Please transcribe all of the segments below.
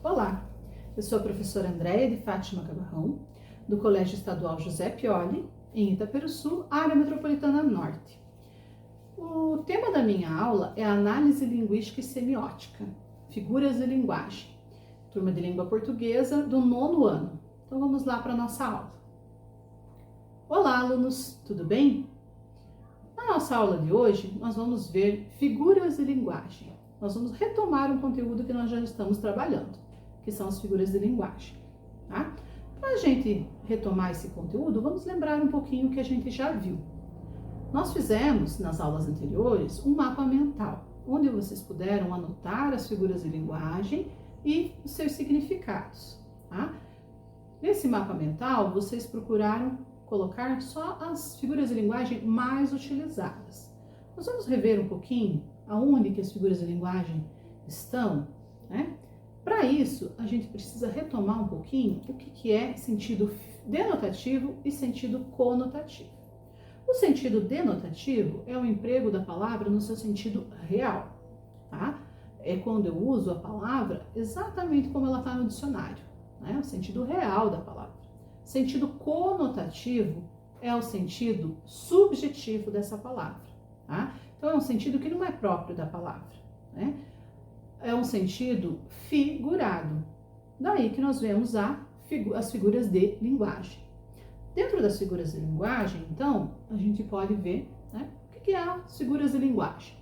Olá, eu sou a professora Andréia de Fátima Cabarrão, do Colégio Estadual José Pioli, em Itaperuçu, área metropolitana norte. O tema da minha aula é análise linguística e semiótica, figuras de linguagem, turma de língua portuguesa do 9º ano. Então vamos lá para a nossa aula. Olá, alunos, tudo bem? Na nossa aula de hoje, nós vamos ver figuras de linguagem. Nós vamos retomar um conteúdo que nós já estamos trabalhando, que são as figuras de linguagem, tá? Para a gente retomar esse conteúdo, vamos lembrar um pouquinho o que a gente já viu. Nós fizemos, nas aulas anteriores, um mapa mental, onde vocês puderam anotar as figuras de linguagem e os seus significados, tá? Nesse mapa mental, vocês procuraram colocar só as figuras de linguagem mais utilizadas. Nós vamos rever um pouquinho aonde que as figuras de linguagem estão, né? Para isso, a gente precisa retomar um pouquinho o que é sentido denotativo e sentido conotativo. O sentido denotativo é o emprego da palavra no seu sentido real, tá? É quando eu uso a palavra exatamente como ela está no dicionário, né? O sentido real da palavra. Sentido conotativo é o sentido subjetivo dessa palavra, tá? Então é um sentido que não é próprio da palavra, né? É um sentido figurado. Daí que nós vemos as figuras de linguagem. Dentro das figuras de linguagem, então, a gente pode ver, né, o que é as figuras de linguagem.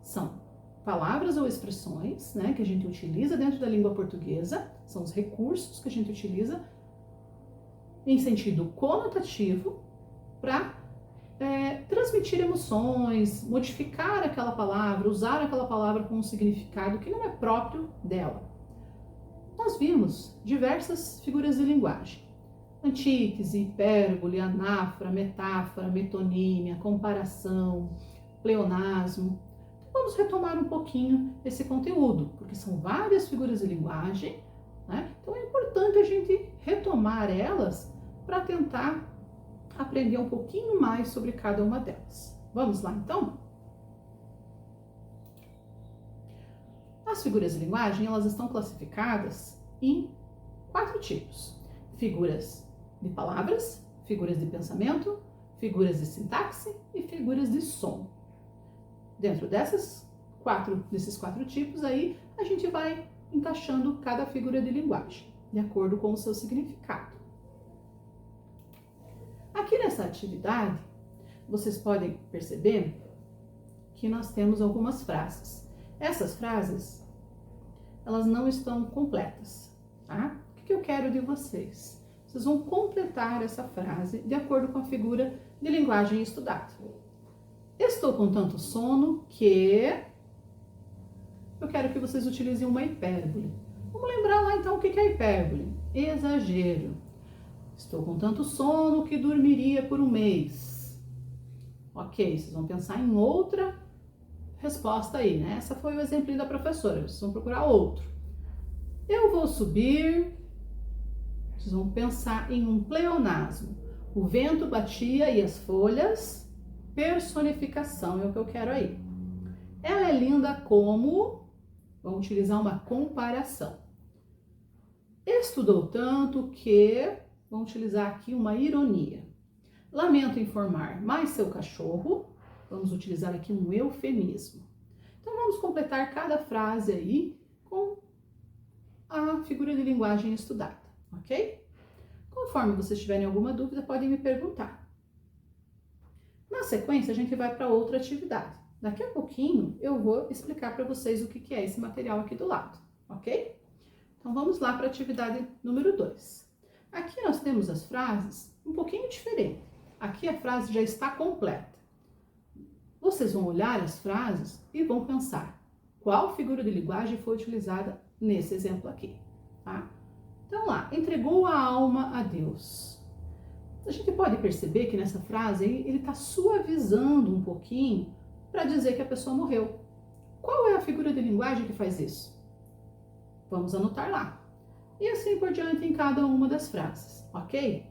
São palavras ou expressões, né, que a gente utiliza dentro da língua portuguesa, são os recursos que a gente utiliza em sentido conotativo para transmitir emoções, modificar aquela palavra, usar aquela palavra com um significado que não é próprio dela. Nós vimos diversas figuras de linguagem: antítese, hipérbole, anáfora, metáfora, metonímia, comparação, pleonasmo. Então, vamos retomar um pouquinho esse conteúdo, porque são várias figuras de linguagem, né? Então é importante a gente retomar elas para tentar aprender um pouquinho mais sobre cada uma delas. Vamos lá, então? As figuras de linguagem, elas estão classificadas em 4 tipos: figuras de palavras, figuras de pensamento, figuras de sintaxe e figuras de som. Dentro desses quatro tipos aí, a gente vai encaixando cada figura de linguagem, de acordo com o seu significado. Aqui nessa atividade, vocês podem perceber que nós temos algumas frases. Essas frases, elas não estão completas, tá? O que eu quero de vocês? Vocês vão completar essa frase de acordo com a figura de linguagem estudada. Estou com tanto sono que... Eu quero que vocês utilizem uma hipérbole. Vamos lembrar lá então o que é hipérbole. Exagero. Estou com tanto sono que dormiria por 1 mês. Ok, vocês vão pensar em outra resposta aí, né? Essa foi o exemplo da professora, vocês vão procurar outro. Eu vou subir, vocês vão pensar em um pleonasmo. O vento batia e as folhas, personificação é o que eu quero aí. Ela é linda como, vamos utilizar uma comparação. Estudou tanto que... Vamos utilizar aqui uma ironia. Lamento informar, mas seu cachorro, vamos utilizar aqui um eufemismo. Então vamos completar cada frase aí com a figura de linguagem estudada, ok? Conforme vocês tiverem alguma dúvida, podem me perguntar. Na sequência, a gente vai para outra atividade. Daqui a pouquinho eu vou explicar para vocês o que é esse material aqui do lado, ok? Então vamos lá para a atividade número 2. Aqui nós temos as frases um pouquinho diferente. Aqui a frase já está completa. Vocês vão olhar as frases e vão pensar qual figura de linguagem foi utilizada nesse exemplo aqui, tá? Então lá, entregou a alma a Deus. A gente pode perceber que nessa frase ele está suavizando um pouquinho para dizer que a pessoa morreu. Qual é a figura de linguagem que faz isso? Vamos anotar lá. E assim por diante em cada uma das frases, ok?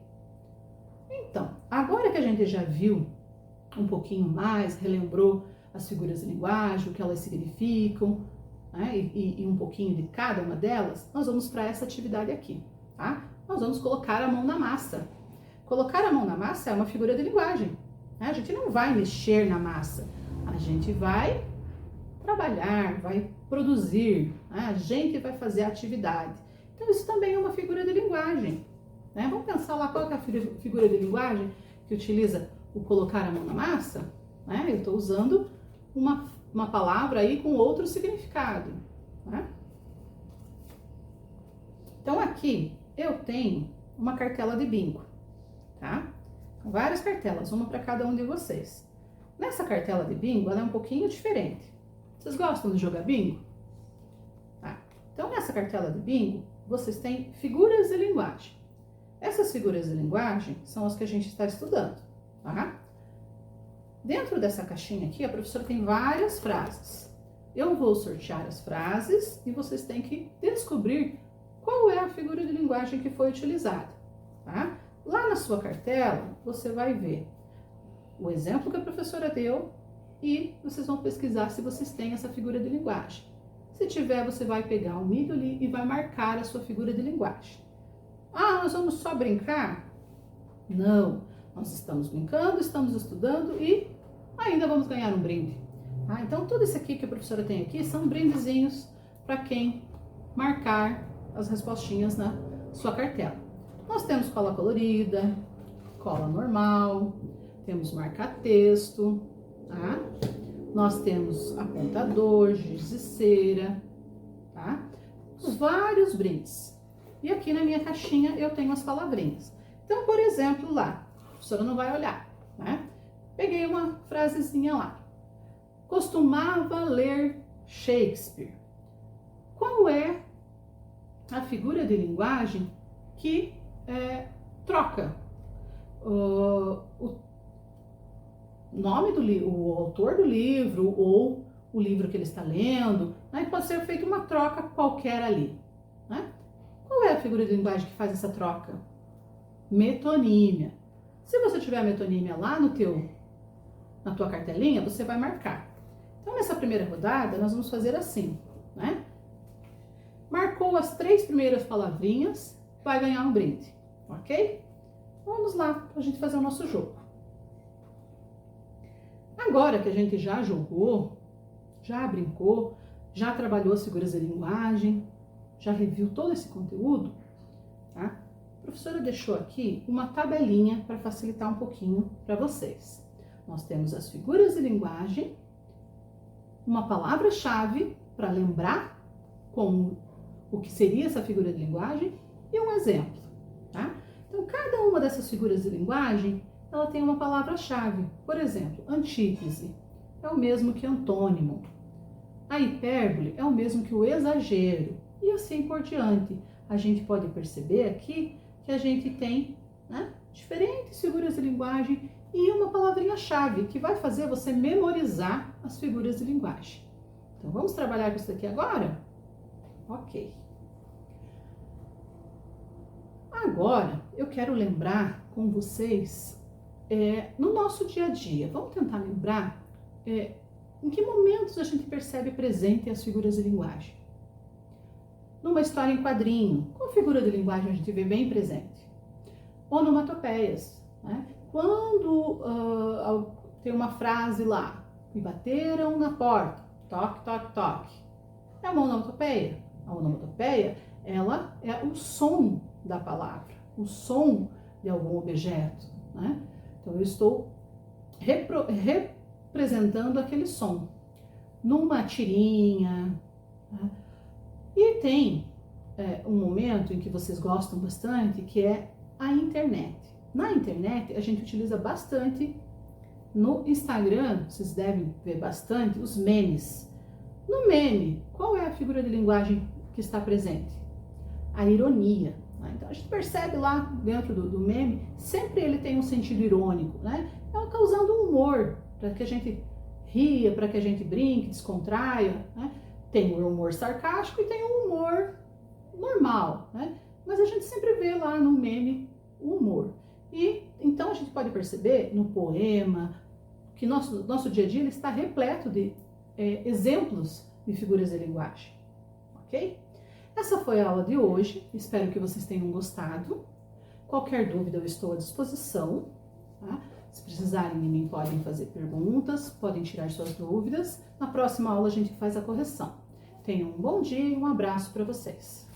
Então, agora que a gente já viu um pouquinho mais, relembrou as figuras de linguagem, o que elas significam, né, e um pouquinho de cada uma delas, nós vamos para essa atividade aqui, tá? Nós vamos colocar a mão na massa. Colocar a mão na massa é uma figura de linguagem, né? A gente não vai mexer na massa, a gente vai trabalhar, vai produzir, né? A gente vai fazer a atividade. Então isso também é uma figura de linguagem, né? Vamos pensar lá qual é a figura de linguagem que utiliza o colocar a mão na massa, né? Eu estou usando uma palavra aí com outro significado, né? Então aqui eu tenho uma cartela de bingo, tá? Várias cartelas, uma para cada um de vocês. Nessa cartela de bingo, ela é um pouquinho diferente. Vocês gostam de jogar bingo? Tá. Então nessa cartela de bingo, vocês têm figuras de linguagem. Essas figuras de linguagem são as que a gente está estudando, tá? Dentro dessa caixinha aqui, a professora tem várias frases. Eu vou sortear as frases e vocês têm que descobrir qual é a figura de linguagem que foi utilizada, tá? Lá na sua cartela, você vai ver o exemplo que a professora deu e vocês vão pesquisar se vocês têm essa figura de linguagem. Se tiver, você vai pegar um Midoli e vai marcar a sua figura de linguagem. Ah, nós vamos só brincar? Não, nós estamos brincando, estamos estudando e ainda vamos ganhar um brinde. Ah, então tudo isso aqui que a professora tem aqui são brindezinhos para quem marcar as respostinhas na sua cartela. Nós temos cola colorida, cola normal, temos marca-texto, tá? Nós temos apontador, giz de cera, tá? Vários brindes. E aqui na minha caixinha eu tenho as palavrinhas. Então, por exemplo, lá, a professora não vai olhar, né? Peguei uma frasezinha lá. Costumava ler Shakespeare. Qual é a figura de linguagem que troca o nome do livro, o autor do livro ou o livro que ele está lendo, né? Pode ser feita uma troca qualquer ali, né? Qual é a figura de linguagem que faz essa troca? Metonímia. Se você tiver a metonímia lá na tua cartelinha, você vai marcar. Então, nessa primeira rodada, nós vamos fazer assim, né? Marcou as 3 primeiras palavrinhas, vai ganhar um brinde, ok? Vamos lá, para a gente fazer o nosso jogo. Agora que a gente já jogou, já brincou, já trabalhou as figuras de linguagem, já reviu todo esse conteúdo, tá? A professora deixou aqui uma tabelinha para facilitar um pouquinho para vocês. Nós temos as figuras de linguagem, uma palavra-chave para lembrar como o que seria essa figura de linguagem e um exemplo, tá? Então, cada uma dessas figuras de linguagem, ela tem uma palavra-chave. Por exemplo, antítese é o mesmo que antônimo. A hipérbole é o mesmo que o exagero. E assim por diante. A gente pode perceber aqui que a gente tem, né, diferentes figuras de linguagem e uma palavrinha-chave que vai fazer você memorizar as figuras de linguagem. Então, vamos trabalhar com isso aqui agora? Ok. Agora, eu quero lembrar com vocês, no nosso dia a dia, vamos tentar lembrar em que momentos a gente percebe presente as figuras de linguagem. Numa história em quadrinho, qual figura de linguagem a gente vê bem presente? Onomatopeias, né? Quando tem uma frase lá, me bateram na porta, toque, toque, toque. É uma onomatopeia. A onomatopeia, ela é o som da palavra, o som de algum objeto, né? Então, eu estou representando aquele som numa tirinha, né? E tem um momento em que vocês gostam bastante, que é a internet. Na internet, a gente utiliza bastante, no Instagram, vocês devem ver bastante, os memes. No meme, qual é a figura de linguagem que está presente? A ironia. Né? Então, a gente percebe lá dentro do meme, sempre ele tem um sentido irônico, né? É causando um humor, para que a gente ria, para que a gente brinque, descontraia, né? Tem um humor sarcástico e tem um humor normal, né? Mas a gente sempre vê lá no meme o humor. E então a gente pode perceber no poema que nosso dia a dia ele está repleto de exemplos de figuras de linguagem, ok? Essa foi a aula de hoje, espero que vocês tenham gostado. Qualquer dúvida eu estou à disposição, tá? Se precisarem de mim, podem fazer perguntas, podem tirar suas dúvidas. Na próxima aula a gente faz a correção. Tenham um bom dia e um abraço para vocês.